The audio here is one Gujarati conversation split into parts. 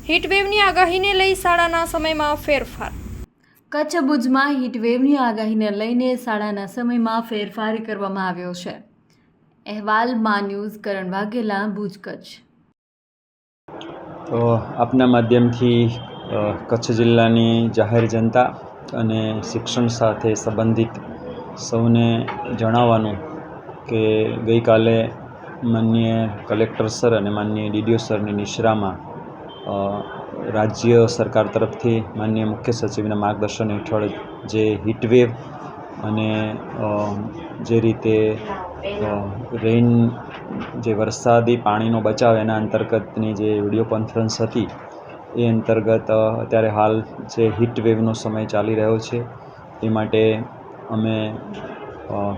હીટવેવની આગાહીને લઈ શાળાના સમયમાં ફેરફાર. કચ્છ ભુજમાં હીટવેવની આગાહીને લઈને શાળાના સમયમાં ફેરફાર કરવામાં આવ્યો છે. અહેવાલ મા ન્યૂઝ કરણ વાઘેલા, ભુજ, કચ્છ. તો આપના માધ્યમથી કચ્છ જિલ્લાની જાહેર જનતા અને શિક્ષણ સાથે સંબંધિત સૌને જણાવવાનું કે ગઈકાલે માનનીય કલેક્ટર સર અને માનનીય ડીડીઓ સરની નિશ્રામાં રાજ્ય સરકાર તરફથી માનનીય મુખ્ય સચિવના માર્ગદર્શન હેઠળ જે હીટવેવ અને જે રીતે રેઇન જે વરસાદી પાણીનો બચાવ એના અંતર્ગતની જે વિડીયો કોન્ફરન્સ હતી એ અંતર્ગત અત્યારે હાલ જે હીટવેવનો સમય ચાલી રહ્યો છે એ માટે અમે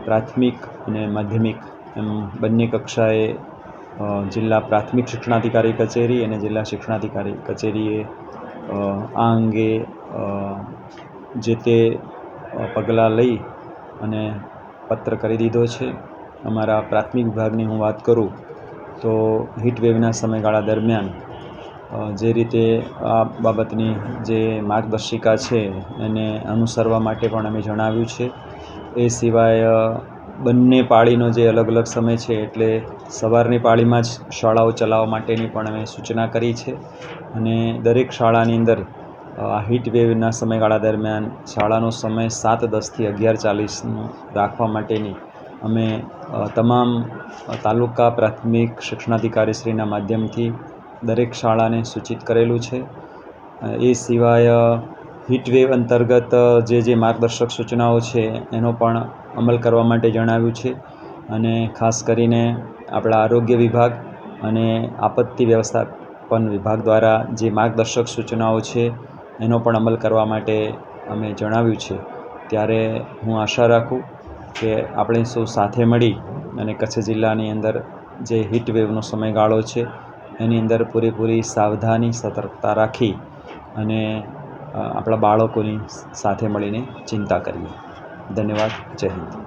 પ્રાથમિક અને માધ્યમિક એમ બંને કક્ષાએ જિલ્લા પ્રાથમિક શિક્ષણાધિકારી કચેરી અને જિલ્લા શિક્ષણાધિકારી કચેરીએ આ અંગે જે તે પગલાં લઈ અને પત્ર કરી દીધો છે. અમારા પ્રાથમિક વિભાગની હું વાત કરું તો હીટવેવના સમયગાળા દરમિયાન જે રીતે આ બાબતની જે માર્ગદર્શિકા છે એને અનુસરવા માટે પણ અમે જણાવ્યું છે. એ સિવાય બંને પાળીનો જે અલગ અલગ સમય છે એટલે સવારની પાળીમાં જ શાળાઓ ચલાવવા માટેની પણ અમે સૂચના કરી છે અને દરેક શાળાની અંદર આ હીટવેવના સમયગાળા દરમિયાન શાળાનો સમય 7:10 થી 11:40 રાખવા માટેની અમે તમામ તાલુકા પ્રાથમિક શિક્ષણાધિકારીશ્રીના માધ્યમથી દરેક શાળાને સૂચિત કરેલું છે. એ સિવાય હીટવેવ અંતર્ગત જે માર્ગદર્શક સૂચનાઓ છે એનો પણ અમલ કરવા માટે જણાવ્યું છે અને ખાસ કરીને આપણા આરોગ્ય વિભાગ અને આપત્તિ વ્યવસ્થાપન વિભાગ દ્વારા જે માર્ગદર્શક સૂચનાઓ છે એનો પણ અમલ કરવા માટે અમે જણાવ્યું છે. ત્યારે હું આશા રાખું કે આપણે સૌ સાથે મળી અને કચ્છ જિલ્લાની અંદર જે હીટવેવનો સમયગાળો છે એની અંદર પૂરેપૂરી સાવધાની સતર્કતા રાખી અને આપણા બાળકોની સાથે મળીને ચિંતા કરીએ. ધન્યવાદ. જય હિન્દ.